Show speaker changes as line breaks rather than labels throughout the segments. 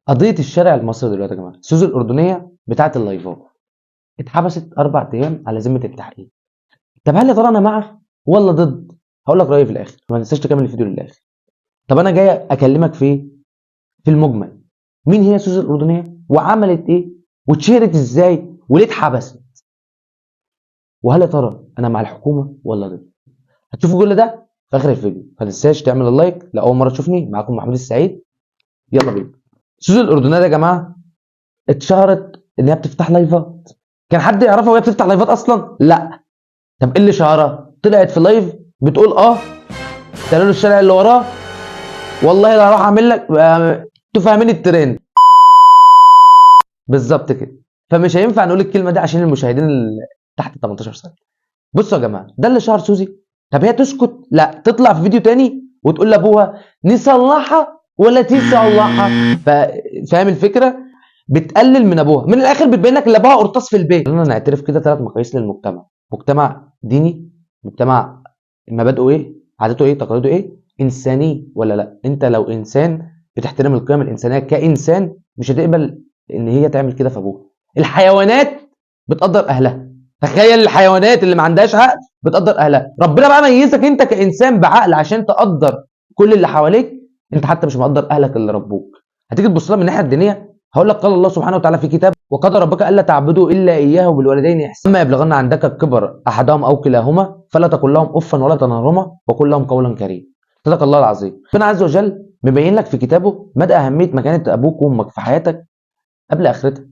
قضيه الشارع المصري دلوقتي يا جماعه، سوزي الاردنيه بتاعه اللايفات اتحبست 4 ايام على ذمه التحقيق. طب هل يا ترى انا مع ولا ضد؟ هقول لك رايي في الاخر، ما تنساش تكمل الفيديو للاخر. طب انا جاي اكلمك في المجمل. مين هي سوزي الاردنيه وعملت ايه واتشهرت ازاي وليه اتحبست؟ وهل يا ترى انا مع الحكومه ولا ضد؟ هتشوفوا كل ده في اخر الفيديو. ما تنساش تعمل اللايك. لاول مره تشوفني، معاكم محمود السعيد. يلا بينا. سوزي الاردنيه يا جماعه اتشهرت ان هي بتفتح لايفات. كان حد يعرفها وهي بتفتح لايفات اصلا؟ لا. طب ايه اللي شهرها؟ طلعت في لايف بتقول تعالوا الشارع اللي وراه، والله لا هروح اعمل لك انتوا فاهمين الترند بالظبط كده. فمش هينفع نقول الكلمه دي عشان المشاهدين اللي تحت 18 سنه. بصوا يا جماعه، ده اللي شهر سوزي. طب هي تسكت؟ لا، تطلع في فيديو تاني وتقول لابوها نصلحها ولا تصلحها. فاهم الفكره؟ بتقلل من ابوها، من الاخر بتبين لك ان ابوها قرطاس في البيت. خلينا نعترف كده 3 مقاييس للمجتمع: مجتمع ديني، مجتمع مبادئه ايه، عاداته ايه، تقاليده ايه، انساني ولا لا. انت لو انسان بتحترم القيم الانسانيه كانسان، مش هتقبل ان هي تعمل كده في ابوها. الحيوانات بتقدر اهلها. تخيل الحيوانات اللي ما عندهاش عقل بتقدر اهلها. ربنا بقى ميزك انت كانسان بعقل عشان تقدر كل اللي حواليك. انت حتى مش مقدر اهلك اللي ربوك. هتيجي تبص لها من الناحيه الدينيه، هقول لك قال الله سبحانه وتعالى في كتاب: وقضى ربك الا تعبدوا الا اياه وبالوالدين احسانا، اما يبلغن عندك الكبر احدهما او كلاهما فلا تقل لهم افا ولا تنهرهما وقل لهم قولا كريما. صدق الله العظيم. ربنا عز وجل مبين لك في كتابه مدى اهميه مكانه ابوك وامك في حياتك قبل اخرتك.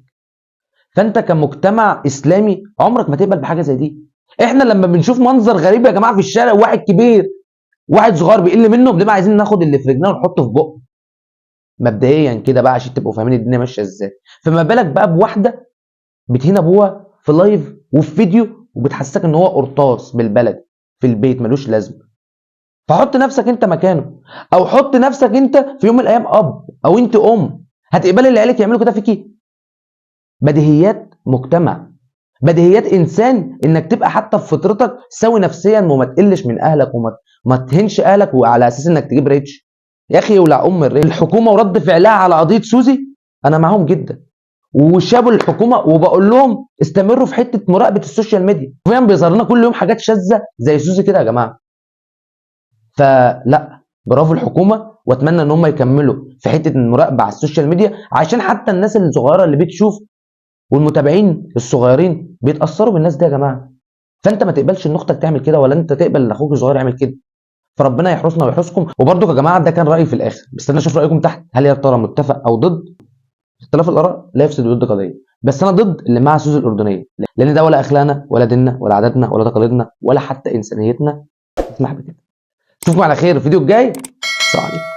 فانت كمجتمع اسلامي عمرك ما تقبل بحاجه زي دي. احنا لما بنشوف منظر غريب يا جماعه في الشارع، واحد كبير واحد صغير بيقل منه، بنبقى عايزين ناخد اللي في رجلنا ونحطه في بقه. مبدئيا كده بقى عشان تبقوا فاهمين الدنيا ماشيه ازاي. فما بالك بقى بواحده بتهين ابوها في لايف وفي فيديو وبتحسسك ان هو قرطاس بالبلد في البيت ملوش لازمه. فحط نفسك انت مكانه، او حط نفسك انت في يوم من الايام اب او انت ام. هتقبلي اللي عيالك يعملوا كده فيكي؟ بديهيات مجتمع، بديهيات انسان، انك تبقى حتى في فطرتك سوي نفسيا وما تقلش من اهلك وما تهنش اهلك وعلى اساس انك تجيب ريتش. يا اخي ولع ام الريتش. الحكومه ورد فعلها على قضيه سوزي انا معاهم جدا، وشابوا الحكومه، وبقول لهم استمروا في حته مراقبه السوشيال ميديا. فعلا بيظهر لنا كل يوم حاجات شاذه زي سوزي كده يا جماعه. فلا، برافو الحكومه، واتمنى ان هم يكملوا في حته المراقبه على السوشيال ميديا، عشان حتى الناس الصغيره اللي بتشوف والمتابعين الصغيرين بيتاثروا بالناس دي يا جماعه. فانت ما تقبلش ان اختك تعمل كده، ولا انت تقبل ان اخوك الصغير يعمل كده. فربنا يحرسنا ويحرسكم. وبرضك يا جماعه ده كان رايي في الاخر، بس انا اشوف رايكم تحت. هل يا ترى متفق او ضد؟ اختلاف الاراء لا يفسد ود قضيه. بس انا ضد اللي مع سوزي الاردنيه، لان ده ولا اخلاقنا ولا ديننا ولا عاداتنا ولا تقاليدنا ولا حتى انسانيتنا تسمح بكده. اشوفكم على خير الفيديو الجاي. السلام عليكم.